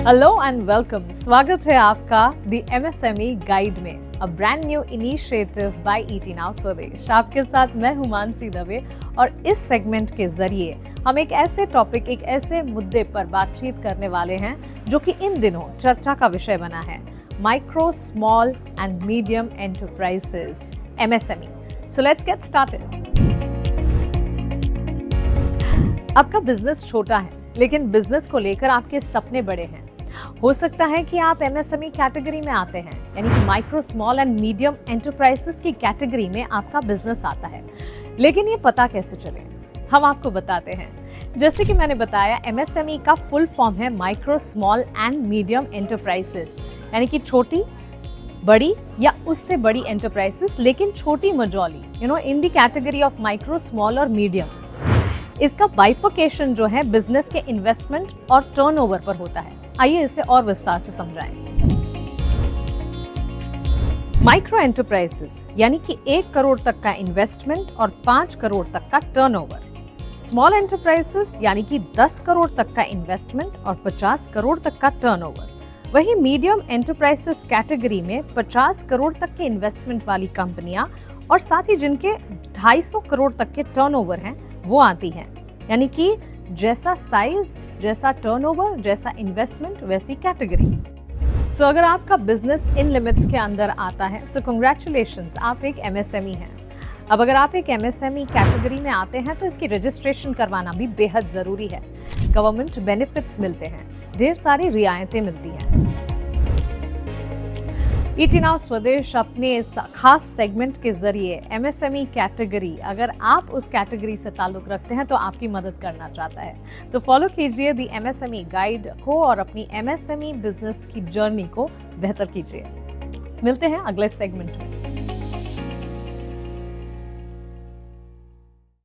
Hello and welcome. स्वागत है आपका द एमएसएमई गाइड में, a brand new initiative by eat now स्वदेश। आपके साथ मैं हूं मानसी दवे और इस सेगमेंट के जरिए हम एक ऐसे टॉपिक, एक ऐसे मुद्दे पर बातचीत करने वाले हैं जो कि इन दिनों चर्चा का विषय बना है, micro, small and medium enterprises, MSME. So let's get started. आपका बिजनेस छोटा है लेकिन बिजनेस को लेकर आपके सपने बड़े हैं। हो सकता है कि आप एमएसएमई कैटेगरी में आते हैं, यानी कि micro, small and medium enterprises की कैटेगरी में आपका बिजनेस आता है। लेकिन ये पता कैसे चले, हम आपको बताते हैं। जैसे कि मैंने बताया, एमएसएमई का फुल फॉर्म है micro, small and medium enterprises, यानी कि छोटी, बड़ी या उससे बड़ी एंटरप्राइजेस, लेकिन छोटी मजौली, इन दी कैटेगरी ऑफ माइक्रो, स्मॉल और मीडियम। इसका बाइफर्केशन जो है बिजनेस के इन्वेस्टमेंट और टर्नओवर पर होता है। आइए इसे और विस्तार से समझाएं। माइक्रो एंटरप्राइजेस यानी कि 1 करोड़ तक का इन्वेस्टमेंट और 5 करोड़ तक का टर्नओवर। स्मॉल एंटरप्राइजेस यानी कि 10 करोड़ तक का इन्वेस्टमेंट और 50 करोड़ तक का टर्नओवर। वहीं मीडियम एंटरप्राइजेस कैटेगरी में 50 करोड़ तक के इन्वेस्टमेंट वाली कंपनियां और साथ ही जिनके 250 करोड़ तक के टर्नओवर हैं वो आती हैं। यानी कि जैसा साइज, जैसा टर्नओवर, जैसा इन्वेस्टमेंट, वैसी कैटेगरी। सो अगर आपका बिजनेस इन लिमिट्स के अंदर आता है, सो कांग्रेचुलेशंस, आप एक एमएसएमई हैं। अब अगर आप एक एमएसएमई कैटेगरी में आते हैं तो इसकी रजिस्ट्रेशन करवाना भी बेहद जरूरी है। गवर्नमेंट बेनिफिट्स मिलते हैं, ढेर सारी रियायतें मिलती हैं। ईट नाउ स्वदेश अपने इस खास सेगमेंट के जरिए एमएसएमई कैटेगरी, अगर आप उस कैटेगरी से ताल्लुक रखते हैं तो आपकी मदद करना चाहता है, तो फॉलो कीजिए दी एमएसएमई गाइड को और अपनी एमएसएमई बिजनेस की जर्नी को बेहतर कीजिए। मिलते हैं अगले सेगमेंट में।